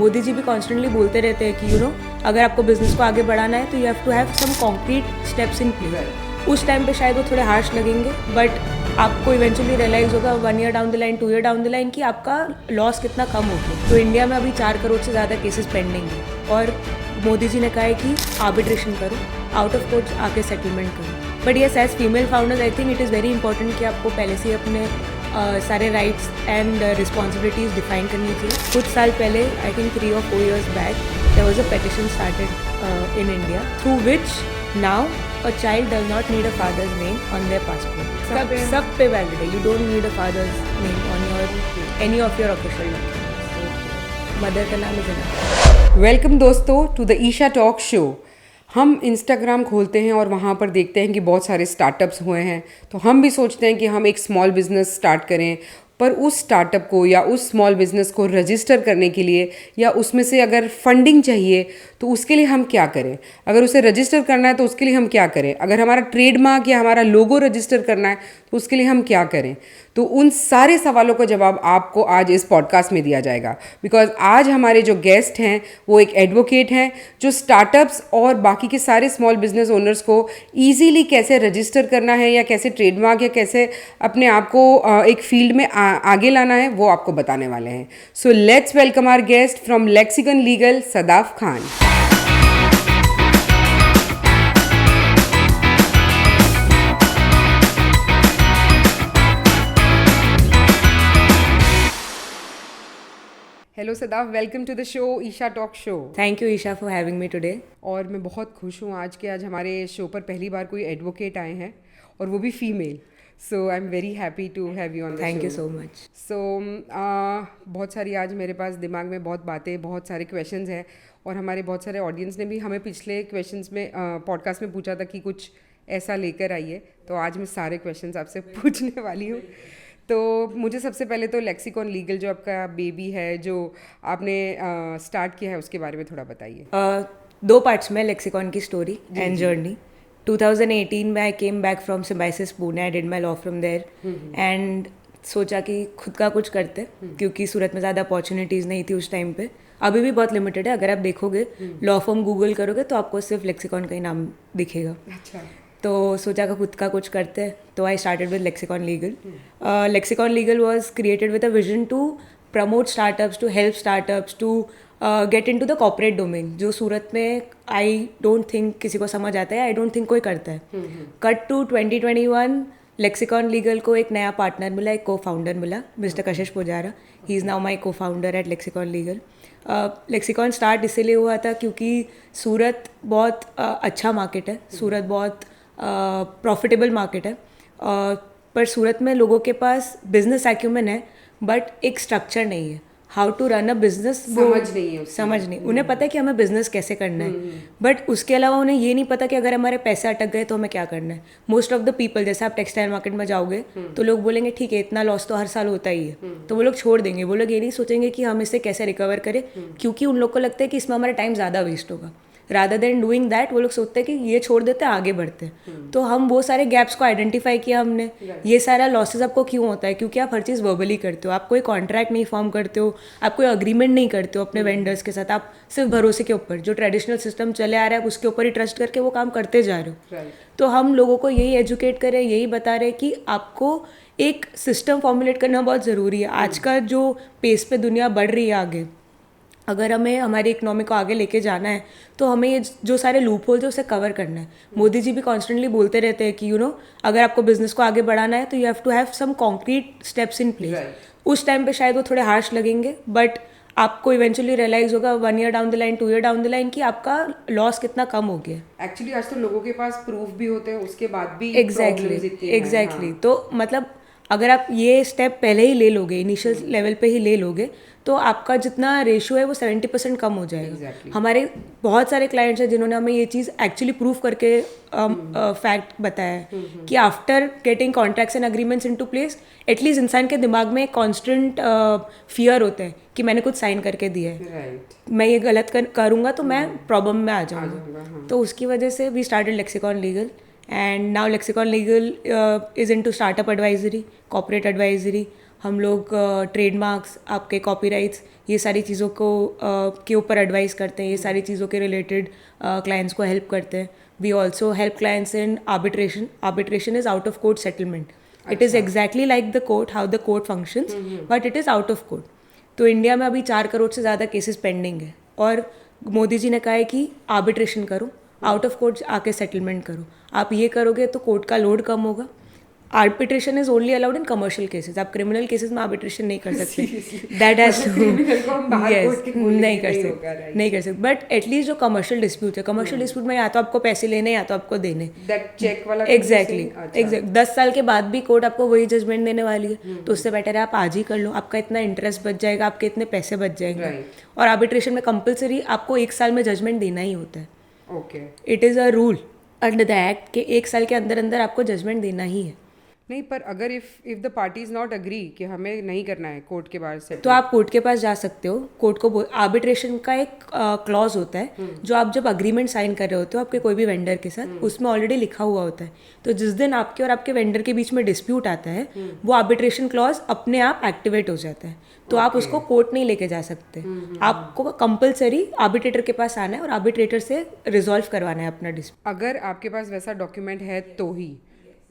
मोदी जी भी कॉन्स्टेंटली बोलते रहते हैं कि अगर आपको बिजनेस को आगे बढ़ाना है तो you have to have some concrete steps in place. उस टाइम पे शायद वो थोड़े हार्श लगेंगे, बट आपको इवेंचुअली रियलाइज़ होगा 1 year down the line, 2 year down the line कि आपका लॉस कितना कम हो गया। तो इंडिया में अभी 4 करोड़ से ज़्यादा केसेस पेंडिंग है और मोदी जी ने कहा है कि आर्बिट्रेशन करो, आउट ऑफ कोर्ट आके सेटलमेंट करो। But yes, as female founders I think it is very important कि आपको पहले से अपने सारे राइट्स एंड रिस्पॉन्सिबिलिटीज़ डिफाइन करनी चाहिए। कुछ साल पहले, I think 3 or 4 years back, there was a petition started in India through which now a child does not need a father's name on their passport. सब पे valid है. You don't need a father's name on your any of your official documents. Mother का नाम है। Welcome दोस्तों to the Isha talk show. हम Instagram खोलते हैं और वहाँ पर देखते हैं कि बहुत सारे स्टार्टअप्स हुए हैं, तो हम भी सोचते हैं कि हम एक स्मॉल बिजनेस स्टार्ट करें। पर उस स्टार्टअप को या उस स्मॉल बिज़नेस को रजिस्टर करने के लिए या उसमें से अगर फंडिंग चाहिए तो उसके लिए हम क्या करें? अगर उसे रजिस्टर करना है तो उसके लिए हम क्या करें? अगर हमारा ट्रेडमार्क या हमारा लोगो रजिस्टर करना है तो उसके लिए हम क्या करें? तो उन सारे सवालों का जवाब आपको आज इस पॉडकास्ट में दिया जाएगा। बिकॉज आज हमारे जो गेस्ट हैं वो एक एडवोकेट हैं जो स्टार्टअप्स और बाकी के सारे स्मॉल बिजनेस ओनर्स को ईजीली कैसे रजिस्टर करना है या कैसे ट्रेडमार्क या कैसे अपने आप को एक फील्ड में आगे लाना है वो आपको बताने वाले हैं। So let's welcome our guest from Lexicon Legal, Sadaf Khan. Hello Sadaf, welcome to the show Isha talk show. Thank you Isha for having me today. और मैं बहुत खुश हूँ आज हमारे शो पर पहली बार कोई एडवोकेट आए हैं और वो भी female. So I am very happy to have you on the show. Thank you so much. So बहुत सारी आज मेरे पास दिमाग में बहुत बातें, बहुत सारे क्वेश्चंस हैं और हमारे बहुत सारे ऑडियंस ने भी हमें पिछले क्वेश्चंस में पॉडकास्ट में पूछा था कि कुछ ऐसा लेकर आइए, तो आज मैं सारे क्वेश्चंस आपसे पूछने वाली हूँ। तो मुझे सबसे पहले तो लेक्सिकॉन लीगल जो आपका बेबी है जो आपने स्टार्ट किया है उसके बारे में थोड़ा बताइए। 2 पार्ट्स में लेक्सिकॉन की स्टोरी एंड जर्नी। 2018 में I came back from Symbiosis Pune, I did my law from there and सोचा कि खुद का कुछ करते, क्योंकि सूरत में ज़्यादा अपॉर्चुनिटीज़ नहीं थी उस टाइम पे। अभी भी बहुत लिमिटेड है। अगर आप देखोगे लॉ फॉर्म गूगल करोगे तो आपको सिर्फ लेक्सिकॉन का ही नाम दिखेगा। अच्छा। तो सोचा कि खुद का कुछ करते हैं, तो I started with Lexicon Legal. Lexicon Legal was created with a vision to promote startups, to help startups, to get into the corporate domain, जो सूरत में आई डोंट थिंक किसी को समझ आता है, आई डोंट थिंक कोई करता है। कट टू 2021, लेक्सिकॉन लीगल को एक नया पार्टनर मिला, एक को फाउंडर मिला, mister Kashish Pujara. He is now my cofounder at Lexicon Legal. Lexicon start इसीलिए हुआ था क्योंकि सूरत बहुत अच्छा मार्केट है, सूरत बहुत प्रॉफिटेबल मार्केट है, पर सूरत में लोगों के पास बिजनेस एक्यूमेन है बट एक स्ट्रक्चर नहीं है। How to run a business समझ नहीं। उन्हें पता है कि हमें बिजनेस कैसे करना है, बट उसके अलावा उन्हें ये नहीं पता कि अगर हमारे पैसे अटक गए तो हमें क्या करना है। मोस्ट ऑफ द पीपल, जैसे आप टेक्सटाइल मार्केट में जाओगे तो लोग बोलेंगे ठीक है इतना लॉस तो हर साल होता ही है, तो वो लोग छोड़ देंगे। वो लोग ये नहीं सोचेंगे कि हम इसे कैसे रिकवर करें, क्योंकि उन लोग को लगता है कि इसमें हमारा टाइम ज़्यादा वेस्ट होगा। रादर देन डूइंग दैट वो लोग सोचते हैं कि ये छोड़ देते हैं, आगे बढ़ते हैं। तो हम वो सारे गैप्स को आइडेंटिफाई किया हमने। ये सारा लॉसेस आपको क्यों होता है? क्योंकि आप हर चीज़ वर्बली करते हो, आप कोई कॉन्ट्रैक्ट नहीं फॉर्म करते हो, आप कोई अग्रीमेंट नहीं करते हो अपने वेंडर्स के साथ। आप सिर्फ भरोसे के ऊपर, जो ट्रेडिशनल सिस्टम चले आ रहा है उसके ऊपर ही ट्रस्ट करके वो काम करते जा रहे हो। तो हम लोगों को यही एजुकेट करें, यही बता रहे कि आपको एक सिस्टम फॉर्मुलेट करना बहुत ज़रूरी है। आज का जो पेस पे दुनिया बढ़ रही है आगे, अगर हमें हमारी इकोनॉमी को आगे लेके जाना है तो हमें ये जो सारे लूप होल्स है उसे कवर करना है। मोदी जी भी कॉन्स्टेंटली बोलते रहते हैं कि अगर आपको बिजनेस को आगे बढ़ाना है तो you have to have some concrete steps in place. उस टाइम पे शायद वो थोड़े हार्श लगेंगे, बट आपको इवेंचुअली रियलाइज होगा 1 year down the line, 2 year down the line कि आपका लॉस कितना कम हो गया। एक्चुअली आज तो लोगों के पास प्रूफ भी होते हैं, उसके बाद भी एग्जैक्टली। तो मतलब अगर आप ये स्टेप पहले ही ले लोगे, इनिशियल लेवल पे ही ले लोगे, तो आपका जितना रेशियो है वो 70% कम हो जाएगा। हमारे बहुत सारे क्लाइंट्स हैं जिन्होंने हमें ये चीज़ एक्चुअली प्रूव करके फैक्ट बताया है कि after getting contracts and agreements into place, at least इंसान के दिमाग में एक कॉन्स्टेंट फियर होता है कि मैंने कुछ साइन करके दिया है, मैं ये गलत करूँगा तो मैं प्रॉब्लम में आ जाऊँगा। तो उसकी वजह से we started Lexicon Legal, and now Lexicon Legal is into startup advisory, corporate advisory, हम लोग ट्रेडमार्क्स, आपके कॉपीराइट्स, ये सारी चीज़ों को के ऊपर एडवाइस करते हैं, ये सारी चीज़ों के रिलेटेड क्लाइंट्स को हेल्प करते हैं. We also help clients in arbitration. Arbitration is out of court settlement. It is exactly like the court, how the court functions, but it is out of court. तो India में अभी 4 करोड़ से ज़्यादा cases pending है और मोदी जी ने कहा है कि आर्बिट्रेशन करो, आउट ऑफ कोर्ट आके सेटलमेंट करो. आप ये करोगे तो कोर्ट का लोड कम होगा. Arbitration is only allowed in commercial cases. आप क्रिमिनल केसेस में आर्बिट्रेशन नहीं कर सकते. दैट हैज टू, यस, नहीं कर सकते. बट एटलीस्ट जो कमर्शियल डिस्प्यूट है, कमर्शियल डिस्प्यूट में या तो आपको पैसे लेने या तो आपको देने. चेक वाला एग्जैक्टली 10 साल के बाद भी कोर्ट आपको वही जजमेंट देने वाली है. तो उससे बेटर है आप आज ही कर लो. आपका इतना इंटरेस्ट बच जाएगा, आपके इतने पैसे बच जाएंगे. और आर्बिट्रेशन में कंपलसरी आपको 1 साल में जजमेंट देना ही होता है. Okay, it is a rule under the act कि 1 साल के अंदर अंदर आपको जजमेंट देना ही है. नहीं, पर अगर if the party is not agree कि हमें नहीं करना है कोर्ट के बाहर से, तो आप कोर्ट के पास जा सकते हो. कोर्ट को आर्बिट्रेशन का एक क्लॉज होता है जो आप जब अग्रीमेंट साइन कर रहे होते हो आपके कोई भी वेंडर के साथ, उसमें ऑलरेडी लिखा हुआ होता है. तो जिस दिन आपके और आपके वेंडर के बीच में डिस्प्यूट आता है, वो आर्बिट्रेशन क्लॉज अपने आप एक्टिवेट हो जाता है. तो आप उसको कोर्ट नहीं लेके जा सकते. आपको कंपलसरी आर्बिट्रेटर के पास आना है और आर्बिट्रेटर से रिजॉल्व करवाना है अपना डिस्प्यूट. अगर आपके पास वैसा डॉक्यूमेंट है तो ही.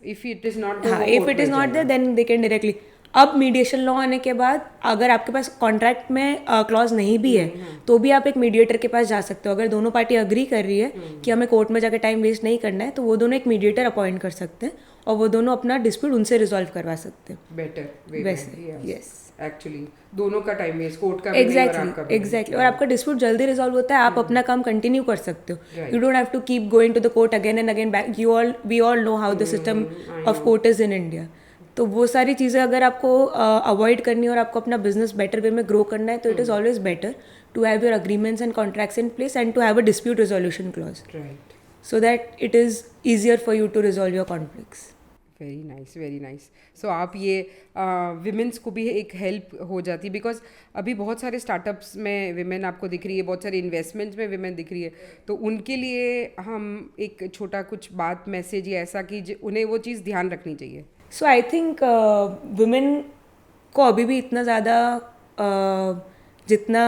इफ इट इज नॉट, हाँ, if it is not there then they can directly. अब मीडिएशन लॉ आने के बाद अगर आपके पास कॉन्ट्रैक्ट में क्लॉज नहीं भी है तो भी आप एक मीडिएटर के पास जा सकते हो. अगर दोनों पार्टी अग्री कर रही है कि हमें कोर्ट में जाकर टाइम वेस्ट नहीं करना है, तो वो दोनों एक मीडिएटर अपॉइंट कर सकते हैं और वो दोनों अपना डिस्प्यूट उनसे रिजॉल्व करवा सकते हैं. बेटर वैसे, यस, एक्चुअली दोनों का टाइम वेस्ट, कोर्ट का एग्जैक्टली. और आपका डिस्प्यूट जल्दी रिजॉल्व होता है. आप अपना काम कंटिन्यू कर सकते हो. You don't have to keep going to the court again and again back. We all know how the system of court is in India. तो वो सारी चीज़ें अगर आपको अवॉइड करनी है और आपको अपना बिजनेस बेटर वे में ग्रो करना है, तो it is always better to have your agreements and contracts in place and to have a dispute resolution clause, so that it is easier for you to resolve your conflicts. Very nice, very nice. So आप ये women's को भी एक help हो जाती है, because अभी बहुत सारे स्टार्टअप्स में विमेन आपको दिख रही है, बहुत सारे इन्वेस्टमेंट्स में विमेन दिख रही है. तो उनके लिए हम एक छोटा कुछ बात, मैसेज या ऐसा कि उन्हें वो चीज़ ध्यान रखनी चाहिए. सो आई थिंक वुमेन को अभी भी इतना ज़्यादा जितना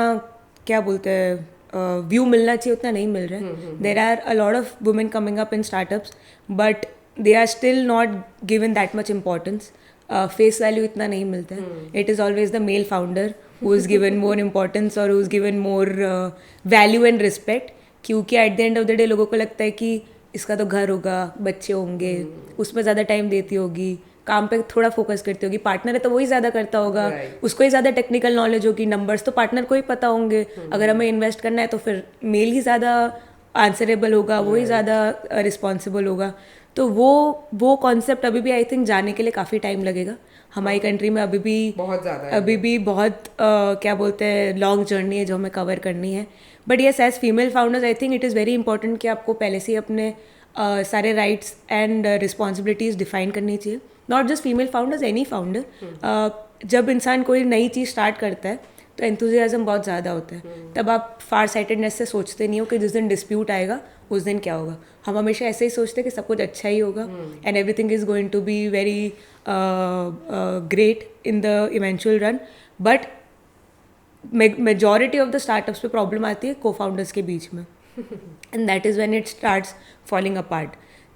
क्या बोलते हैं व्यू मिलना चाहिए उतना नहीं मिल रहा है. There are a lot of women coming up in startups but they are still not given that much importance. Face value इतना नहीं मिलता है. It is always the male founder who is given more importance or who is given more value and respect, क्योंकि at the end of the day लोगों को लगता है कि इसका तो घर होगा, बच्चे होंगे, उसमें ज़्यादा टाइम देती होगी, काम पे थोड़ा फोकस करती होगी. पार्टनर है तो वही ज़्यादा करता होगा, उसको ही ज़्यादा टेक्निकल नॉलेज होगी, नंबर्स तो पार्टनर को ही पता होंगे. अगर हमें इन्वेस्ट करना है तो फिर मेल ही ज़्यादा आंसरेबल होगा, वही ज़्यादा रिस्पॉन्सिबल होगा. तो वो कॉन्सेप्ट अभी भी आई थिंक जाने के लिए काफ़ी टाइम लगेगा. हमारी कंट्री में अभी भी बहुत क्या बोलते हैं लॉन्ग जर्नी है जो हमें कवर करनी है. But yes, as female founders I think it is very important कि आपको पहले से ही अपने सारे राइट्स एंड रिस्पॉन्सिबिलिटीज़ डिफाइन करनी चाहिए. Not just female founders, any founder. जब इंसान कोई नई चीज़ स्टार्ट करता है तो एंथुजियाज्म बहुत ज़्यादा होता है. तब आप फार साइटेडनेस से सोचते नहीं हो कि जिस दिन डिस्प्यूट आएगा उस दिन क्या होगा. हम हमेशा ऐसे ही सोचते हैं कि सब कुछ अच्छा ही होगा and everything is going to be very great in the eventual run. But majority of the startups पे प्रॉब्लम आती है को फाउंडर्स के बीच में and that is when it starts falling apart.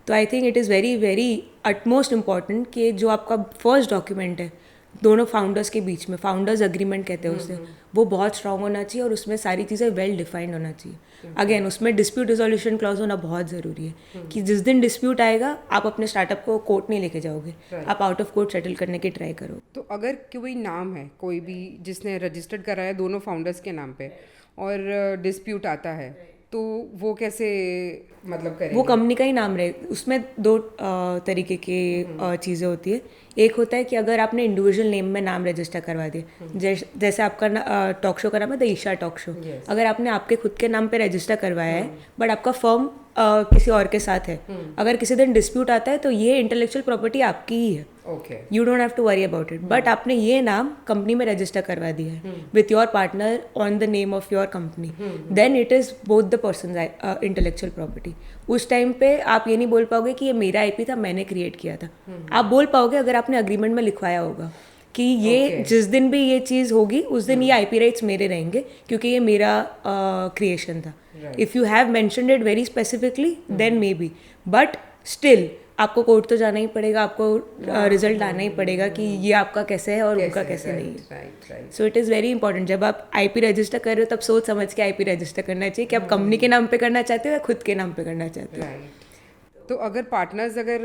तो I think it is very very utmost important कि जो आपका फर्स्ट डॉक्यूमेंट है दोनों फाउंडर्स के बीच में, फाउंडर्स एग्रीमेंट कहते हैं उसे, वो बहुत स्ट्रांग होना चाहिए और उसमें सारी चीज़ें वेल डिफाइंड होना चाहिए. अगेन उसमें डिस्प्यूट रिजोल्यूशन क्लॉज होना बहुत ज़रूरी है कि जिस दिन डिस्प्यूट आएगा आप अपने स्टार्टअप को कोर्ट नहीं लेके जाओगे, आप आउट ऑफ कोर्ट सेटल करने की ट्राई करो. तो अगर कोई नाम है, कोई भी जिसने रजिस्टर्ड कराया दोनों फाउंडर्स के नाम पे और डिस्प्यूट आता है, तो वो कैसे मतलब करेंगे? वो कंपनी का ही नाम रहे. उसमें 2 तरीके की चीज़ें होती है. एक होता है कि अगर आपने इंडिविजुअल नेम में नाम रजिस्टर करवा दिया, जैसे आपका टॉक शो का नाम है द ईशा टॉक शो. अगर आपने आपके खुद के नाम पे रजिस्टर करवाया है बट आपका फर्म किसी और के साथ है, अगर किसी दिन डिस्प्यूट आता है तो ये इंटेलेक्चुअल प्रॉपर्टी आपकी ही है. You don't have to worry about it. But आपने ये नाम कंपनी में रजिस्टर करवा दिया है with your partner on the name of your company, then it is both the person intellectual property. उस टाइम पे आप ये नहीं बोल पाओगे कि ये मेरा आईपी था, मैंने क्रिएट किया था. आप बोल पाओगे अगर आपने अग्रीमेंट में लिखवाया होगा कि ये जिस दिन भी ये चीज़ होगी उस दिन ये आईपी राइट्स मेरे रहेंगे क्योंकि ये मेरा क्रिएशन था. If you have mentioned it very specifically then maybe, but still आपको कोर्ट तो जाना ही पड़ेगा, आपको रिजल्ट आना ही पड़ेगा कि ये आपका कैसे है और उनका कैसे नहीं है. So it is very important. जब आप आईपी रजिस्टर कर रहे हो तब सोच समझ के आईपी रजिस्टर करना चाहिए कि आप कंपनी के नाम पे करना चाहते हो या खुद के नाम पे करना चाहते हो. तो अगर पार्टनर्स अगर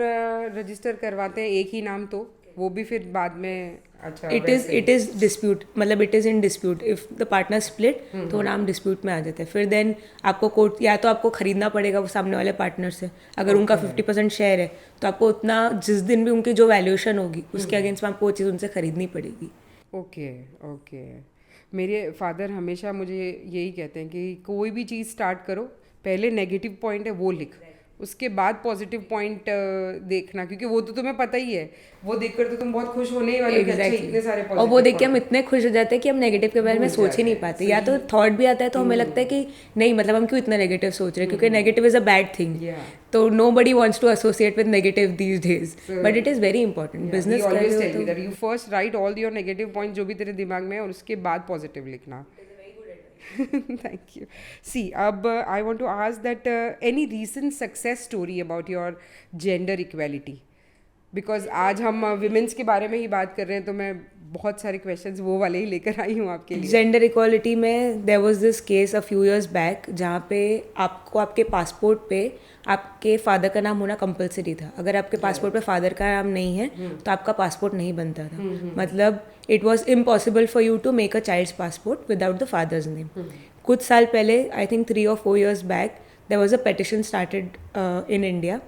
रजिस्टर करवाते हैं एक ही नाम तो वो भी फिर बाद में अच्छा इट इज़ डिस्प्यूट, मतलब it is in dispute. If the partner split तो वो नाम डिस्प्यूट में आ जाता है. फिर देन आपको कोर्ट या तो आपको खरीदना पड़ेगा वो सामने वाले पार्टनर से. अगर उनका 50% शेयर है तो आपको उतना जिस दिन भी उनकी जो वैल्यूएशन होगी उसके अगेंस्ट में आपको वो चीज़ उनसे खरीदनी पड़ेगी. ओके. मेरे फादर हमेशा मुझे यही कहते हैं कि कोई भी चीज़ स्टार्ट करो पहले नेगेटिव पॉइंट है वो लिख, उसके बाद पॉजिटिव पॉइंट देखना, क्योंकि वो तो तुम्हें पता ही है, वो देखकर तो तुम बहुत खुश होने ही वाले हो कि अच्छा इतने सारे और वो देख के हम इतने खुश हो जाते हैं कि हम नेगेटिव के बारे में सोच ही नहीं पाते. या तो थॉट भी आता है तो हमें लगता है कि नहीं, मतलब हम क्यों इतना नेगेटिव सोच रहे हैं, क्योंकि negative is a bad thing. तो nobody wants to associate with negative these days, but it is very important. Business कर रहे हो तो you first write all your negative points जो भी तेरे दिमाग में है और उसके बाद पॉजिटिव लिखना. Thank you. See, I want to ask that any recent success story about your gender equality? Because आज हम women's के बारे में ही बात कर रहे हैं तो मैं बहुत सारे questions वो वाले ही लेकर आई हूँ आपके लिए. जेंडर इक्वालिटी में there was this case a few years back जहाँ पे आपको आपके पासपोर्ट पे आपके फादर का नाम होना कंपलसरी था. अगर आपके पासपोर्ट पे फादर का नाम नहीं है तो आपका पासपोर्ट नहीं बनता था. मतलब it was impossible for you to make a child's passport without the father's name. कुछ साल पहले, I think 3 or 4 years back, there was a petition started in India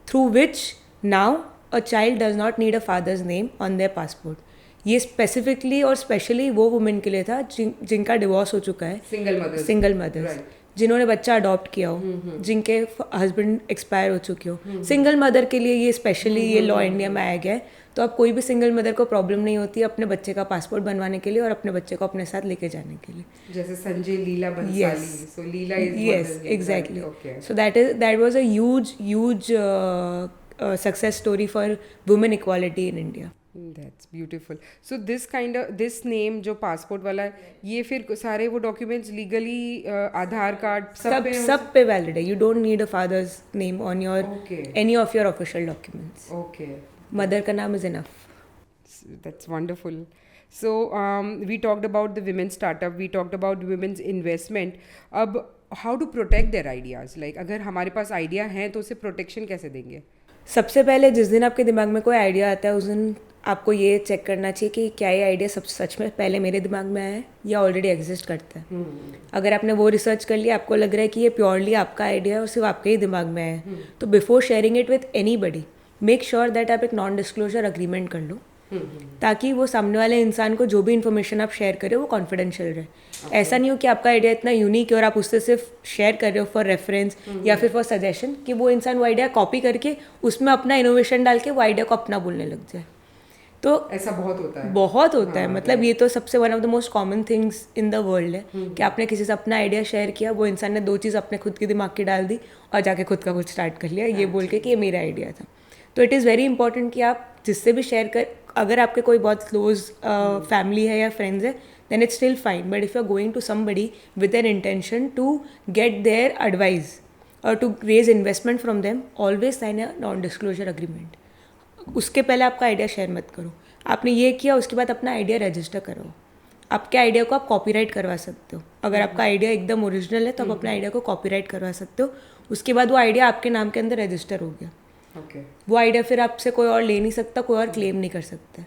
through which now a child does not need a father's name on their passport. ये specifically और specially वो women के लिए था जिनका डिवोर्स हो चुका है, सिंगल मदर्स, जिन्होंने बच्चा अडॉप्ट किया हो, जिनके हस्बैंड एक्सपायर हो चुके हो. सिंगल मदर के लिए ये स्पेशली ये लॉ इंडिया में आया गया है. तो अब कोई भी सिंगल मदर को प्रॉब्लम नहीं होती अपने बच्चे का पासपोर्ट बनवाने के लिए और अपने बच्चे को अपने साथ लेके जाने के लिए. जैसे Sanjay Leela Bhansali. So Leela is yes, exactly. So that was a huge success story for women equality in India. That's beautiful. So this name जो पासपोर्ट वाला है, ये फिर सारे वो डॉक्यूमेंट्स लीगली आधार कार्ड सब पे वैलिड है. You don't need a father's name on your any of your official documents. Mother का नाम is enough. That's wonderful. So we talked about the women's startup, we talked about women's investment. अब how to protect their ideas? Like अगर हमारे पास idea है तो उसे protection कैसे देंगे? सबसे पहले जिस दिन आपके दिमाग में कोई आइडिया आता है उस दिन आपको ये चेक करना चाहिए कि क्या ये आइडिया सब सच में पहले मेरे दिमाग में आया है या ऑलरेडी एग्जिस्ट करता है. अगर आपने वो रिसर्च कर लिया, आपको लग रहा है कि ये प्योरली आपका आइडिया है और सिर्फ आपके ही दिमाग में आया है, तो before sharing it with anybody make sure that आप एक नॉन डिस्क्लोजर अग्रीमेंट कर लो, ताकि वो सामने वाले इंसान को जो भी इन्फॉर्मेशन आप शेयर करें वो कॉन्फिडेंशियल रहे. ऐसा नहीं हो कि आपका आइडिया इतना यूनिक है और आप उससे सिर्फ शेयर कर रहे हो फॉर रेफरेंस या फिर फॉर सजेशन, कि वो इंसान वो आइडिया कॉपी करके उसमें अपना इनोवेशन डाल के वो आइडिया को अपना बोलने लग जाए. तो ऐसा बहुत होता है. मतलब ये तो सबसे one of the most common things in the world है कि आपने किसी से अपना आइडिया शेयर किया, वो इंसान ने 2 चीज़ अपने खुद के दिमाग की डाल दी और जाके खुद का कुछ स्टार्ट कर लिया ये बोल के कि ये मेरा आइडिया था. तो इट इज़ वेरी इंपॉर्टेंट कि आप जिससे भी शेयर कर, अगर आपके कोई बहुत क्लोज फैमिली है या फ्रेंड्स है then it's still fine, but if you're going to somebody with an intention to get their advice or to raise investment from them, always sign a non-disclosure agreement. उसके पहले आपका idea share मत करो. आपने ये किया, उसके बाद अपना आइडिया रजिस्टर करो. आपके आइडिया को आप कॉपीराइट करवा सकते हो. अगर आपका आइडिया एकदम ओरिजिनल है तो आप अपने आइडिया को कॉपीराइट करवा सकते हो. उसके बाद वो आइडिया आपके नाम के अंदर रजिस्टर हो गया. वो आइडिया फिर आपसे कोई और ले नहीं सकता, कोई और क्लेम नहीं कर सकता.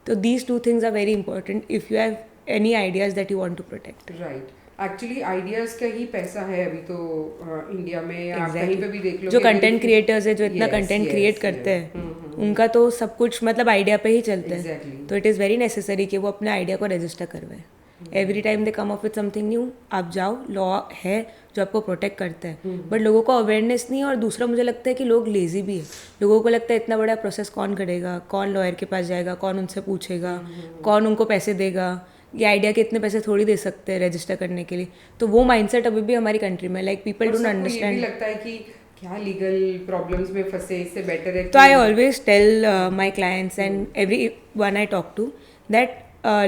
तो these 2 things are very important if you have any ideas that you want to protect. Right. Actually ideas का ही पैसा है अभी तो इंडिया में या कहीं पे भी देख लो. जो कंटेंट क्रिएटर्स है, जो इतना कंटेंट क्रिएट करते हैं, उनका तो सब कुछ मतलब आइडिया पे ही चलता है. तो इट इज़ वेरी नेसेसरी कि वो अपने आइडिया को रजिस्टर करवाए. Every time they come up with something new, आप जाओ, लॉ है जो आपको प्रोटेक्ट करता है. बट लोगों को अवेयरनेस नहीं है. और दूसरा मुझे लगता है कि लोग लेजी भी है. लोगों को लगता है इतना बड़ा प्रोसेस कौन करेगा, कौन लॉयर के पास जाएगा, कौन उनसे पूछेगा, कौन उनको पैसे देगा, ये आइडिया के इतने पैसे थोड़ी दे सकते हैं रजिस्टर करने के लिए. तो वो माइंडसेट अभी भी हमारी कंट्री में, लाइक पीपल डोंट अंडरस्टैंड. लगता है कि क्या लीगल प्रॉब्लम्स में फंसे, इससे बेटर है. तो I always tell my clients and everyone I talk to that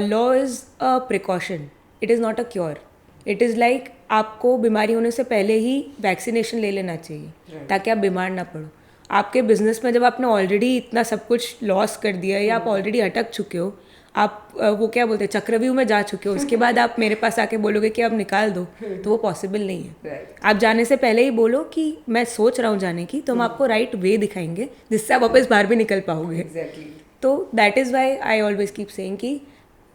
law is a precaution, it is not a cure. It is like आपको बीमारी होने से पहले ही वैक्सीनेशन ले लेना चाहिए ताकि आप बीमार ना पड़ो. आपके बिजनेस में जब आपने ऑलरेडी इतना सब कुछ लॉस कर दिया है या आप ऑलरेडी अटक चुके हो, आप वो क्या बोलते हैं चक्रव्यूह में जा चुके हो, उसके बाद आप मेरे पास आके बोलोगे कि अब निकाल दो, तो वो पॉसिबल नहीं है. आप जाने से पहले ही बोलो कि मैं सोच रहा हूँ जाने की, तो हम आपको राइट वे दिखाएंगे जिससे आप वापस बाहर भी निकल पाओगे. तो that is why I always keep saying कि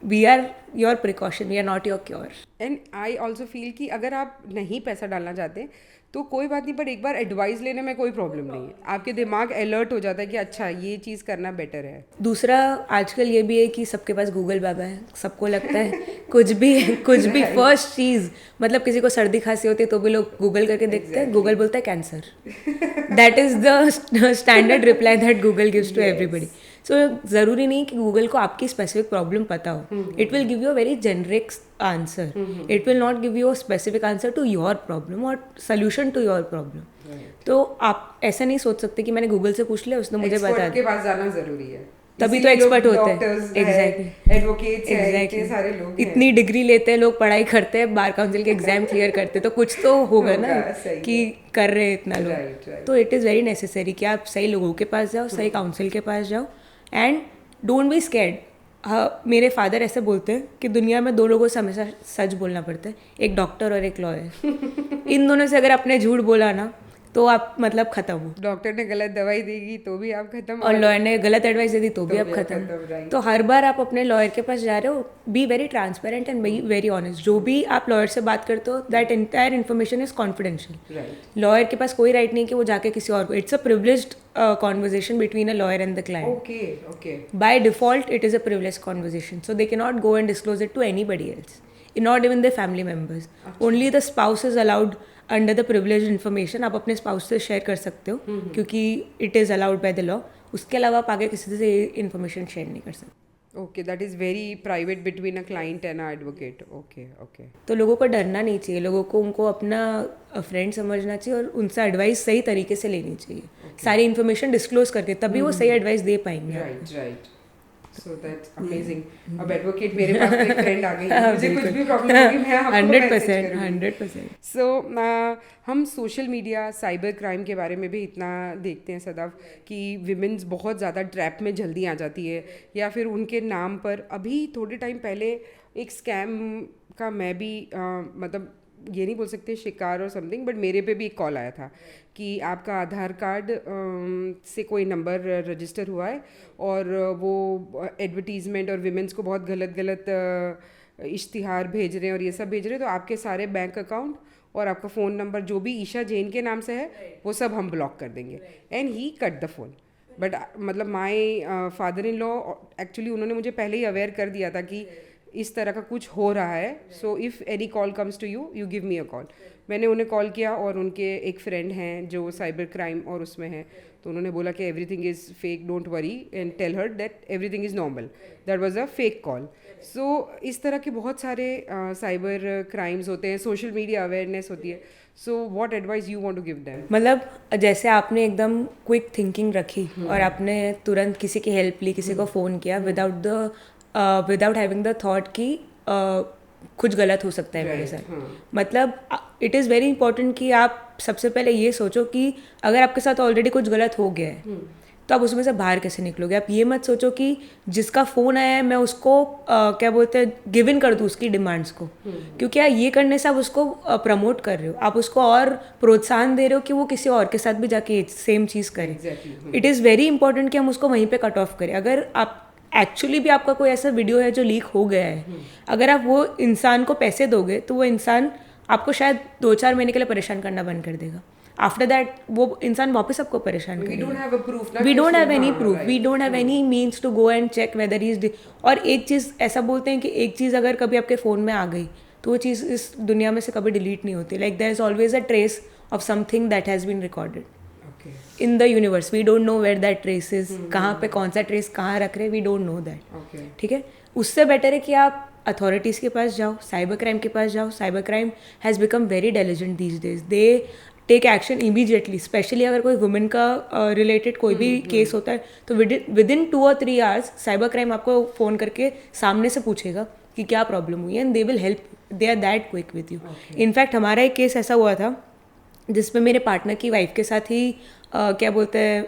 we are your precaution, we are not your cure. And I also feel कि अगर आप नहीं पैसा डालना चाहते तो कोई बात नहीं, पर एक बार एडवाइस लेने में कोई प्रॉब्लम नहीं है. आपके दिमाग अलर्ट हो जाता है कि अच्छा ये चीज़ करना बेटर है. दूसरा आजकल ये भी है कि सबके पास गूगल बाबा है. सबको लगता है कुछ भी फर्स्ट चीज़, मतलब किसी को सर्दी खांसी होती है तो भी लोग गूगल करके देखते हैं. गूगल बोलता है cancer. That is the standard reply that Google gives to everybody. So ज़रूरी नहीं कि गूगल को आपकी स्पेसिफिक प्रॉब्लम पता हो. It will give you a very generic answer. It will not give you a specific answer to your problem और solution to your problem. तो आप ऐसा नहीं सोच सकते कि मैंने गूगल से पूछ लिया, उसने मुझे बता दिया. के पास जाना जरूरी है, तभी तो एक्सपर्ट होते हैं. एग्जैक्टली, एडवोकेट्स सारे लोग इतनी डिग्री लेते हैं लोग, पढ़ाई करते हैं, बार काउंसिल के एग्जाम क्लियर करते हैं, तो कुछ तो होगा ना कि कर रहे हैं इतना लोग. तो इट इज़ वेरी नेसेसरी कि आप सही लोगों के पास जाओ, सही काउंसिल के पास जाओ, एंड डोंट बी स्कैर्ड. मेरे फादर ऐसे बोलते हैं कि दुनिया में दो लोगों से हमेशा सच बोलना पड़ता है, एक डॉक्टर और एक लॉयर. इन दोनों से अगर आपने झूठ बोला ना तो आप मतलब खत्म हो. डॉक्टर ने गलत दवाई देगी तो भी आप खत्म, और लॉयर ने गलत एडवाइस दे दी तो भी आप खत्म. तो हर बार आप अपने लॉयर के पास जा रहे हो, be very transparent and be very honest. जो भी आप लॉयर से बात करते हो, that entire information is confidential. Lawyer के पास कोई राइट नहीं कि वो जाके किसी और को, it's a privileged conversation between a lawyer and the client. Okay. By default, it is a privileged conversation, so they cannot go and disclose it to anybody else, not even their family members. Only the spouse is allowed under the privileged information. आप अपने spouse से share कर सकते हो क्योंकि it is allowed by the law. उसके अलावा आप आगे किसी से information share नहीं कर सकते. Okay, that is very private between a client and an advocate. Okay. तो लोगों को डरना नहीं चाहिए, लोगों को उनको अपना फ्रेंड समझना चाहिए और उनसे एडवाइस सही तरीके से लेनी चाहिए. सारी इन्फॉर्मेशन डिस्क्लोज करके तभी वो सही एडवाइस दे पाएंगे. राइट. So that's amazing. अब एडवोकेट मेरे पास एक फ्रेंड आ गई, मुझे कुछ भी प्रॉब्लम होगी मैं आपको 100%. सो हम सोशल मीडिया साइबर क्राइम के बारे में भी इतना देखते हैं सदाव कि विमेंस बहुत ज़्यादा ट्रैप में जल्दी आ जाती है, या फिर उनके नाम पर अभी थोड़े टाइम पहले एक स्कैम का मैं भी मतलब ये नहीं बोल सकते शिकार और समथिंग, बट मेरे पे भी एक कॉल आया था कि आपका आधार कार्ड से कोई नंबर रजिस्टर हुआ है और वो एडवर्टीज़मेंट और विमेंस को बहुत गलत इश्तिहार भेज रहे हैं और ये सब भेज रहे हैं, तो आपके सारे बैंक अकाउंट और आपका फ़ोन नंबर जो भी ईशा जैन के नाम से है वो सब हम ब्लॉक कर देंगे. And he cut the phone. But मतलब my father in law actually उन्होंने मुझे पहले ही अवेयर कर दिया था कि इस तरह का कुछ हो रहा है, so if any call comes to you give me a call. मैंने उन्हें कॉल किया और उनके एक फ्रेंड हैं जो साइबर क्राइम और उसमें हैं, तो उन्होंने बोला कि everything is fake, don't worry and tell her that everything is normal. That was a fake call. So इस तरह के बहुत सारे साइबर क्राइम्स होते हैं, सोशल मीडिया अवेयरनेस होती है. So what advice you want to give them? मतलब जैसे आपने एकदम क्विक थिंकिंग रखी और आपने तुरंत किसी की हेल्प ली, किसी को फ़ोन किया विदाउट हैविंग द थॉट कि कुछ गलत हो सकता है मेरे साथ. मतलब इट इज़ वेरी इंपॉर्टेंट कि आप सबसे पहले ये सोचो कि अगर आपके साथ ऑलरेडी कुछ गलत हो गया है तो आप उसमें से बाहर कैसे निकलोगे. आप ये मत सोचो कि जिसका फ़ोन आया है मैं उसको क्या बोलते हैं गिव इन कर दूँ उसकी डिमांड्स को, क्योंकि ये करने से आप उसको प्रमोट कर रहे हो, आप उसको और प्रोत्साहन दे रहे हो कि वो किसी और के साथ भी जाके सेम चीज़ करे. इट इज़ वेरी इंपॉर्टेंट कि हम उसको वहीं पे कट ऑफ करें. अगर आप एक्चुअली भी आपका कोई ऐसा वीडियो है जो लीक हो गया है, अगर आप वो इंसान को पैसे दोगे तो वो इंसान आपको शायद 2-4 महीने के लिए परेशान करना बंद कर देगा. आफ्टर दैट वो इंसान वापस आपको परेशान करेगा. We don't have any proof, we don't have any means to go and check whether he is. और एक चीज़ ऐसा बोलते हैं कि एक चीज़ अगर कभी आपके फ़ोन में आ गई तो वो चीज़ इस दुनिया में से कभी डिलीट नहीं होती. Like there is always a trace of something that has been recorded in the universe. We don't know where that trace is, कहाँ पे कौन सा ट्रेस कहाँ रख रहे, वी डोंट नो दैट. ठीक है, उससे बेटर है कि आप अथॉरिटीज़ के पास जाओ, साइबर क्राइम के पास जाओ. Cyber crime has become very diligent these days. They take action immediately, especially अगर कोई वुमेन का रिलेटेड कोई भी केस होता है तो विद इन 2 और 3 आवर्स साइबर क्राइम आपको फ़ोन करके सामने से पूछेगा कि क्या प्रॉब्लम हुई है, and they will help, they are that quick with you. In fact हमारा एक केस ऐसा हुआ था जिसमें मेरे पार्टनर की वाइफ के साथ ही क्या बोलते हैं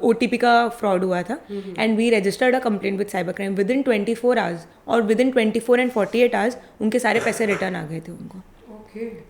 OTP का फ्रॉड हुआ था, and we registered a complaint with cyber crime within 24 hours, और विद इन 24 एंड 48 आवर्स उनके सारे पैसे रिटर्न आ गए थे उनको.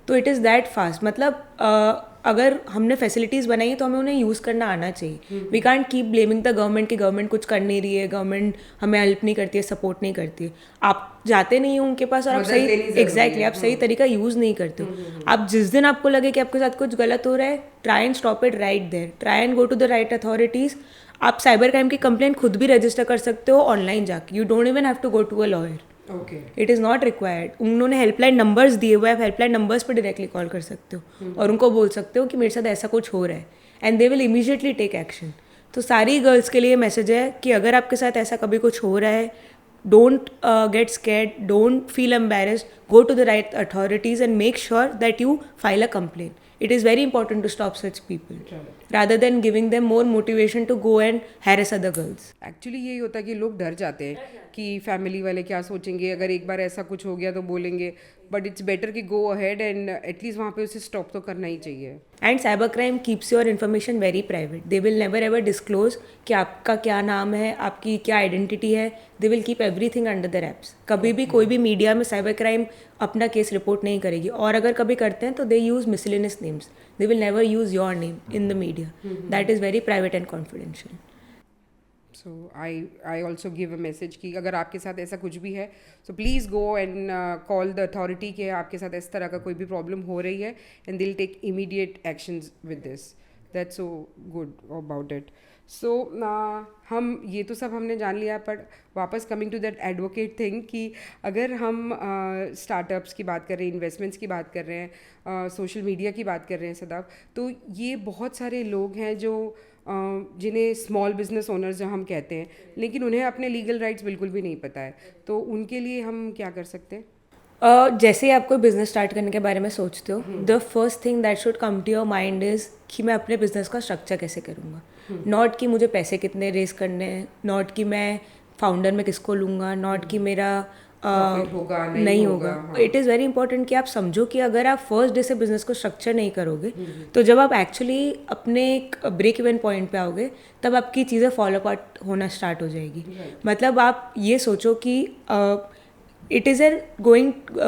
तो इट इज़ दैट फास्ट. मतलब अगर हमने फैसिलिटीज़ बनाई है तो हमें उन्हें यूज़ करना आना चाहिए. We can't keep blaming the government कि गवर्नमेंट कुछ कर नहीं रही है, गवर्नमेंट हमें हेल्प नहीं करती है, सपोर्ट नहीं करती है. आप जाते नहीं हो उनके पास और आप सही एग्जैक्टली आप सही तरीका यूज़ नहीं करते हो. आप जिस दिन आपको लगे कि आपके साथ कुछ गलत हो रहा है, try and stop it right there, try and go to the right authorities. आप साइबर क्राइम की कंप्लेंट खुद भी रजिस्टर कर सकते हो ऑनलाइन जाके. You don't even have to go to a lawyer. It is not required. उन्होंने helpline numbers दिए हुए, आप हेल्पलाइन नंबर्स पर डायरेक्टली कॉल कर सकते हो और उनको बोल सकते हो कि मेरे साथ ऐसा कुछ हो रहा है, and they will immediately take action. तो सारी गर्ल्स के लिए मैसेज है कि अगर आपके साथ ऐसा कभी कुछ हो रहा है, don't get scared, don't feel embarrassed, go to the right authorities and make sure that you file a complaint. It is very important to stop such people rather than giving them more motivation to go and harass other girls. Actually यही होता है कि लोग डर जाते हैं कि family वाले क्या सोचेंगे, अगर एक बार ऐसा कुछ हो गया तो बोलेंगे. बट इट्स बेटर कि गो अहेड एंड एटलीस्ट वहाँ पे उसे स्टॉप तो करना ही चाहिए. And cybercrime keeps your information very private. They will never ever disclose कि आपका क्या नाम है, आपकी क्या आइडेंटिटी है. They will keep everything under their wraps. कभी भी कोई भी मीडिया में साइबर क्राइम अपना केस रिपोर्ट नहीं करेगी, और अगर कभी करते हैं तो they use miscellaneous names. They will never use your name in the media. That is very private and confidential. So I also give a message कि अगर आपके साथ ऐसा कुछ भी है so please go and call the authority कि आपके साथ इस तरह का कोई भी प्रॉब्लम हो रही है, and they will take immediate actions with this. That's so good about it. So हम ये तो सब हमने जान लिया, पर वापस coming to that advocate thing कि अगर हम स्टार्टअप्स की बात कर रहे हैं, इन्वेस्टमेंट्स की बात कर रहे हैं, सोशल मीडिया की बात कर रहे हैं सदाब, तो ये बहुत सारे लोग हैं जो जिन्हें स्मॉल बिजनेस ओनर्स जो हम कहते हैं, लेकिन उन्हें अपने लीगल राइट्स बिल्कुल भी नहीं पता है. तो उनके लिए हम क्या कर सकते हैं? जैसे ही आप कोई बिजनेस स्टार्ट करने के बारे में सोचते हो, the first thing that should come to your mind is कि मैं अपने बिजनेस का स्ट्रक्चर कैसे करूँगा. नॉट कि मुझे पैसे कितने रेस करने हैं, नॉट कि मैं फाउंडर में किसको लूँगा, नॉट कि मेरा होगा नहीं होगा. इट इज़ वेरी इंपॉर्टेंट कि आप समझो कि अगर आप फर्स्ट डे से बिजनेस को स्ट्रक्चर नहीं करोगे तो जब आप एक्चुअली अपने एक ब्रेक इवन पॉइंट पे आओगे तब आपकी चीज़ें फॉलो अपार्ट होना स्टार्ट हो जाएगी. मतलब आप ये सोचो कि it is a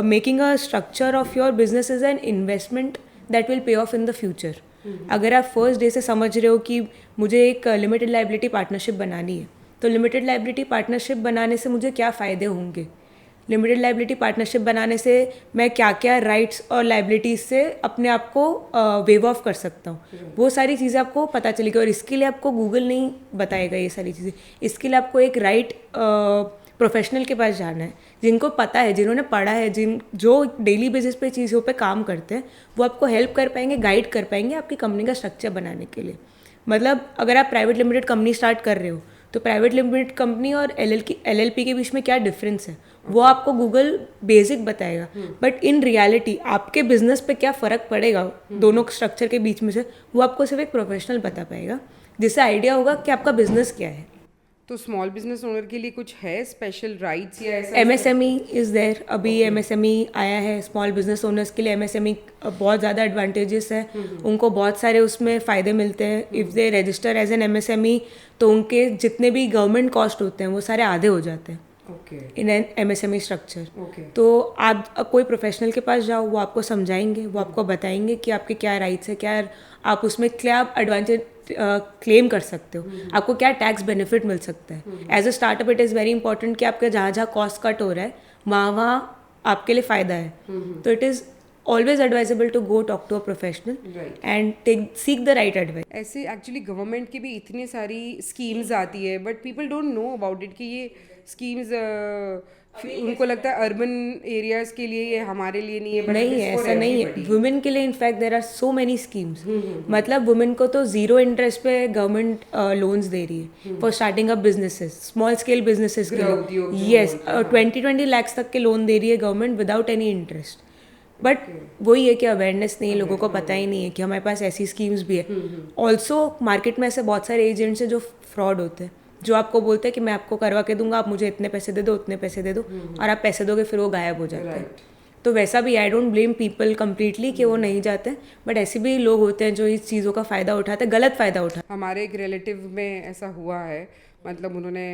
making a structure of your business is an investment that will pay off in the future. अगर आप फर्स्ट डे से समझ रहे हो कि मुझे एक लिमिटेड लाइबिलिटी पार्टनरशिप बनानी है, तो लिमिटेड लाइबिलिटी पार्टनरशिप बनाने से मुझे क्या फ़ायदे होंगे, लिमिटेड लाइबिलिटी पार्टनरशिप बनाने से मैं क्या क्या राइट्स और लाइबिलिटीज़ से अपने आप को वेव ऑफ कर सकता हूँ, वो सारी चीज़ें आपको पता चलेगी. और इसके लिए आपको गूगल नहीं बताएगा ये सारी चीज़ें. इसके लिए आपको एक राइट प्रोफेशनल के पास जाना है, जिनको पता है, जिन्होंने पढ़ा है, जो डेली बेसिस पे चीज़ों पे काम करते हैं, वो आपको हेल्प कर पाएंगे, गाइड कर पाएंगे आपकी कंपनी का स्ट्रक्चर बनाने के लिए. मतलब अगर आप प्राइवेट लिमिटेड कंपनी स्टार्ट कर रहे हो तो प्राइवेट लिमिटेड कंपनी और LLP के बीच में क्या डिफरेंस है वो आपको गूगल बेसिक बताएगा. बट इन रियलिटी आपके बिजनेस पे क्या फ़र्क पड़ेगा दोनों स्ट्रक्चर के बीच में से, वो आपको सिर्फ एक प्रोफेशनल बता पाएगा, जिससे आइडिया होगा कि आपका बिजनेस क्या है. तो स्मॉल बिजनेस ओनर के लिए कुछ है स्पेशल राइट्स या ऐसा? MSME is there. अभी MSME आया है स्मॉल बिजनेस ओनर्स के लिए. MSME बहुत ज़्यादा एडवांटेजेस है, उनको बहुत सारे उसमें फ़ायदे मिलते हैं. If they register as an MSME तो उनके जितने भी गवर्नमेंट कॉस्ट होते हैं वो सारे आधे हो जाते हैं इन एन MSME स्ट्रक्चर. तो आप कोई प्रोफेशनल के पास जाओ, वो आपको समझाएंगे, वो आपको बताएंगे कि आपके क्या राइट्स है, क्या आप उसमें क्या एडवांटेज क्लेम कर सकते हो, आपको क्या टैक्स बेनिफिट मिल सकता है. As a startup it is very important कि आपका जहाँ जहाँ कॉस्ट कट हो रहा है वहाँ आपके लिए फ़ायदा है. तो it is always advisable to go talk to a professional and seek the right advice. ऐसे एक्चुअली गवर्नमेंट की भी इतनी सारी स्कीम्स आती है, but people don't know about it कि ये स्कीम्स उनको लगता है अर्बन एरियाज के लिए, ये हमारे लिए नहीं है. नहीं है, ऐसा नहीं है. वुमेन के लिए in fact there are so many schemes. मतलब वुमेन को तो जीरो इंटरेस्ट पे गवर्नमेंट लोन्स दे रही है for starting up businesses, small scale businesses के लिए. येस, 20 lakhs तक के लोन दे रही है government without any interest. But वही है कि अवेयरनेस नहीं है, लोगों को पता ही नहीं है कि हमारे पास ऐसी स्कीम्स भी है. ऑल्सो मार्केट में ऐसे बहुत सारे एजेंट्स हैं जो फ्रॉड होते हैं, जो आपको बोलते हैं कि मैं आपको करवा के दूंगा, आप मुझे इतने पैसे दे दो, उतने पैसे दे दो, और आप पैसे दोगे फिर वो गायब हो जाते हैं. तो वैसा भी I don't blame people completely कि वो नहीं जाते, बट ऐसे भी लोग होते हैं जो इस चीज़ों का फ़ायदा उठाते हैं, गलत फ़ायदा उठाते हमारे एक रिलेटिव में ऐसा हुआ है, मतलब उन्होंने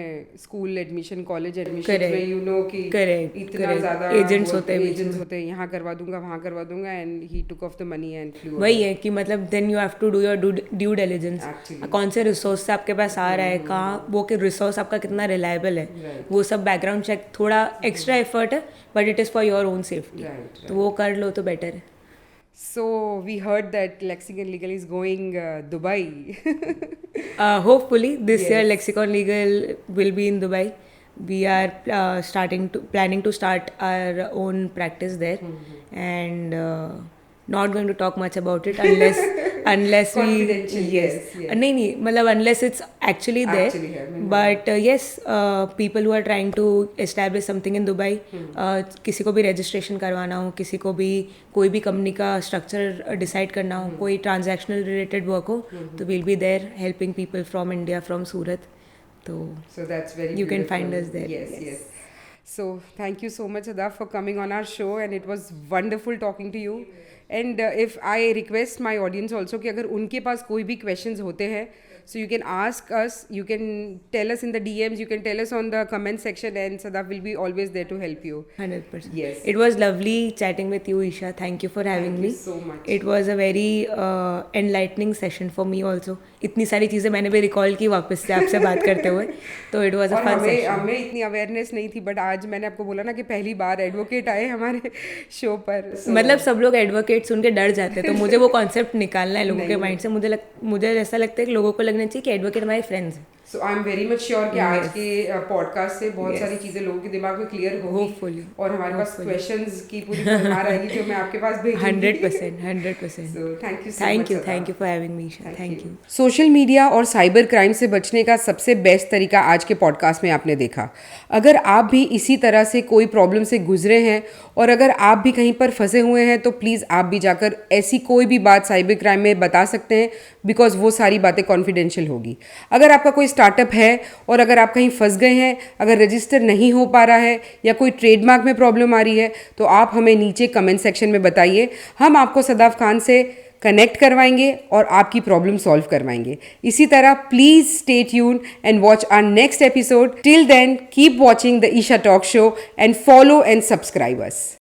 school admission, college admission Correct. में यू नो कि Correct, इतना correct. ज़्यादा Agents होते हैं बीच एजेंट्स होते हैं, यहाँ करवा दूंगा, वहाँ करवा दूंगा, and he took off the money and flew. वही है कि मतलब then you have to do your due diligence. Actually. कौन से रिसोर्स से आपके पास आ रहा है, कहाँ वो कि रिसोर्स आपका कितना रिलायबल है, वो सब बैकग्राउंड चेक, थोड़ा एक्स्ट्रा एफर्ट है, but it is for your own safety. Right, तो वो कर लो तो बेटर है. So we heard that Lexicon Legal is going Dubai. Hopefully this year Yes. Lexicon Legal will be in Dubai. We are planning to start our own practice there, and not going to talk much about it unless we Confidential, yes, yes. नहीं मतलब unless it's actually there. Actually है, But yes, people who are trying to establish something in Dubai, किसी को भी registration करवाना हो, किसी को भी कोई भी कंपनी का स्ट्रक्चर डिसाइड करना हो, कोई ट्रांजैक्शनल रिलेटेड वर्क हो, तो we'll be there helping people from India, from Surat. तो So that's very You can beautiful. find us there. Yes, Yes. yes. So thank you so much, Adaf, for coming on our show, and it was wonderful talking to you. And if I request my audience also कि अगर उनके पास कोई भी questions होते हैं, so you can ask us, you can tell us in the DMs, you can tell us on the comment section, and Sadaf will be always there to help you. 100%. Yes. It was lovely chatting with you, Isha. Thank you for having Thank me. you so much. It was a very enlightening session for me also. इतनी सारी चीज़ें मैंने भी recall की वापस से आपसे बात करते हुए, तो it was a और fun हमें session. हमें इतनी अवेयरनेस नहीं थी, बट आज मैंने आपको बोला ना कि पहली बार एडवोकेट आए हमारे शो पर. So, मतलब सब लोग एडवोकेट सुन के डर जाते हैं, तो मुझे वो कॉन्सेप्ट निकालना है लोगों के माइंड से. मुझे ऐसा लगता है कि लोगों को लगना चाहिए कि एडवोकेट हमारे फ्रेंड्स हैं. So I am very much sure कि आज के पॉडकास्ट से बहुत सारी चीजें लोगों के दिमाग में क्लियर होगी. Hopefully. और हमारे पास क्वेश्चंस की पूरी भरमार आएगी जो मैं आपके पास भेजूंगी. 100%. So thank you so Thank much. you. Thank you for having me, Isha. Thank you. Social media और साइबर क्राइम से बचने का सबसे बेस्ट तरीका आज के पॉडकास्ट में आपने देखा. अगर आप भी इसी तरह से कोई प्रॉब्लम से गुजरे हैं और अगर आप भी कहीं पर फंसे हुए हैं, तो प्लीज़ आप भी जाकर ऐसी कोई भी बात साइबर क्राइम में बता सकते हैं, बिकॉज वो सारी बातें कॉन्फिडेंशियल होगी. अगर आपका कोई स्टार्टअप है और अगर आप कहीं फंस गए हैं, अगर रजिस्टर नहीं हो पा रहा है या कोई ट्रेडमार्क में प्रॉब्लम आ रही है, तो आप हमें नीचे कमेंट सेक्शन में बताइए. हम आपको सदाफ खान से कनेक्ट करवाएंगे और आपकी प्रॉब्लम सॉल्व करवाएंगे. इसी तरह please stay tuned and watch our next episode. Till then keep watching the Isha talk show and follow and subscribe us.